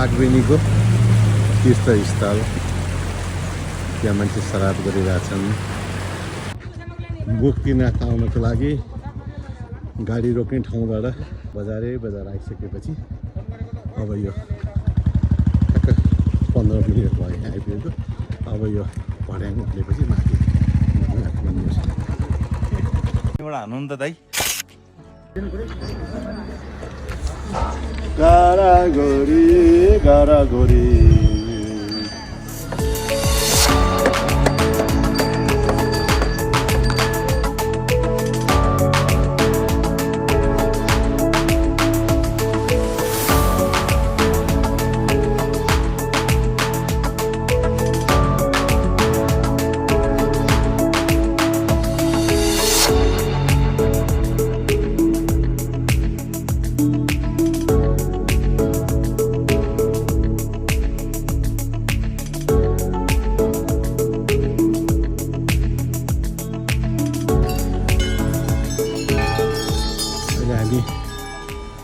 कागबेनीको तीर्थस्थल। त्यहाँ मान्छे श्राद्ध गरिरहेछन्। मुक्तिनाथ आउनको लागि गाडी रोक्ने ठाउँबाट बजार आइसकेपछि अब यो ठ्याक्क 15 मिनट भयो आइपुगेको। अब यो भड्याङ उक्लेपछि माथि मन्दिर छ। एउटा हान्नु नि त दाइ। गारागोरी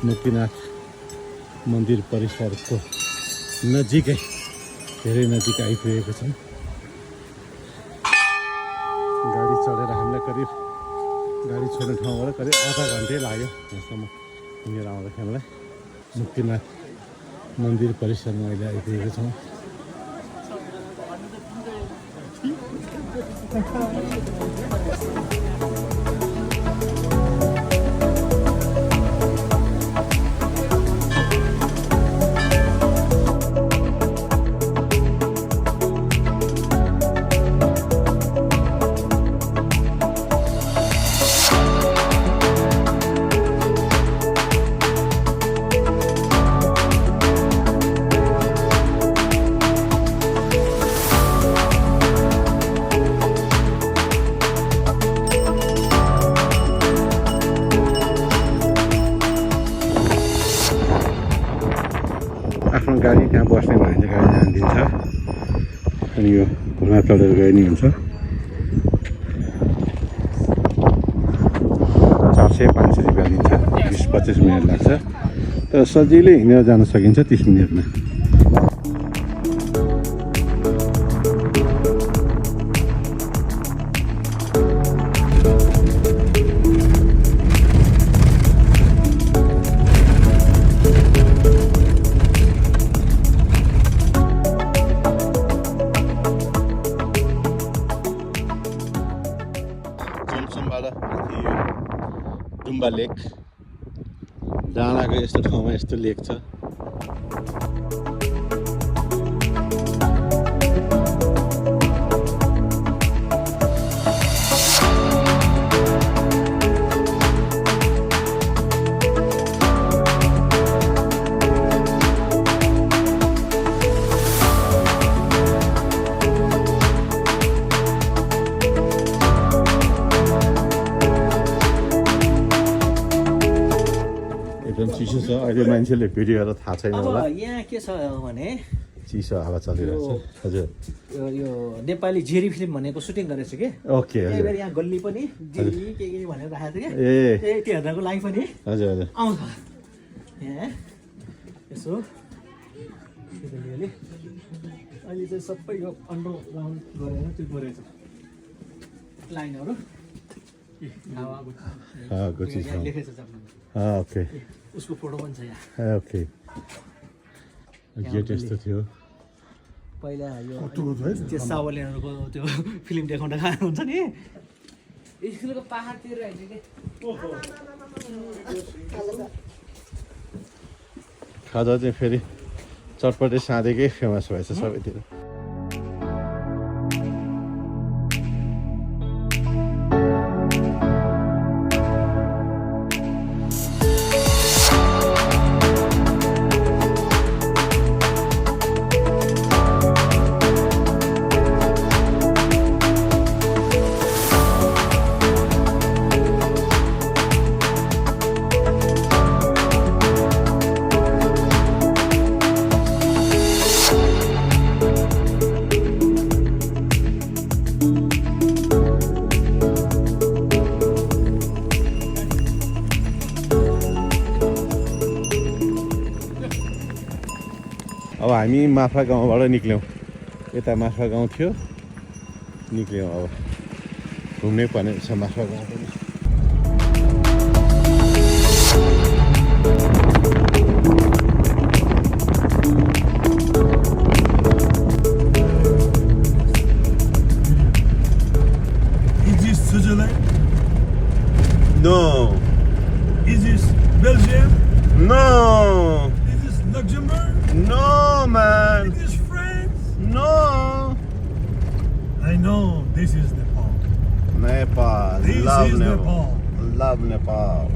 मुक्तिनाथ मन्दिर परिसरको नजिकै धेरै नजिक आइपुगेको छौँ। गाडी चढेर हामीलाई करिब गाडी छोड्ने ठाउँबाट करिब आधा घन्टै लाग्यो यहाँसम्म हिँडेर आउँदाखेरि हामीलाई। मुक्तिनाथ मन्दिर परिसरमा अहिले आइपुगेको छौँ। आफ्नो गाडी त्यहाँ बस्ने भयो भने गाडी जान दिन्छ। अनि यो घोडा चढेर गए नि हुन्छ। 400-500 रुपियाँ दिन्छ। 20-25 मिनट लाग्छ, तर सजिलै हिँडेर जान सकिन्छ 30 मिनटमा। डुम्बा लेक डाँडाको यस्तो ठाउँमा यस्तो लेक छ। चिसो छ अहिले, मान्छेले भिडियो हेरेर थाहा छैन होला। यहाँ के छ भने चिसो हावा चलिरहेको छ। हजुर, यो नेपाली जेरी फिल्म भनेको सुटिङ गरेको छ कि। ओके, हजुर। यहाँ गल्ली पनि जेरी के भनेर राखेको थियो ए त्यो हेर्नको लागि पनि हजुर हजुर आउँछ यहाँ यसो। अहिले चाहिँ सबै यो अन्डरग्राउन्ड गरेर त्यो गरेको छ लाइनहरू। लेखेको छ ओके, उसको फोटो पनि छ यहाँ। ओके, गेट यस्तो थियो पहिला यो त्यो सावलेनहरूको त्यो फिल्म देखाउँदा खाएको हुन्छ नि स्कुलको पाहाडतिर होइन कि। खाजा चाहिँ फेरि चटपटे साँधेकै फेमस भएछ सबैतिर। अब हामी माफा गाउँबाट निक्ल्यौँ यता माफा गाउँ थियो निक्ल्यौँ अब घुम्नै पर्ने रहेछ माफा गाउँ पनि Is this Switzerland? No, Is this Belgium? no, Is this Luxembourg? no, man, Is this France? no. I know this is Nepal. Nepal, This love is Nepal, Nepal. love Nepal.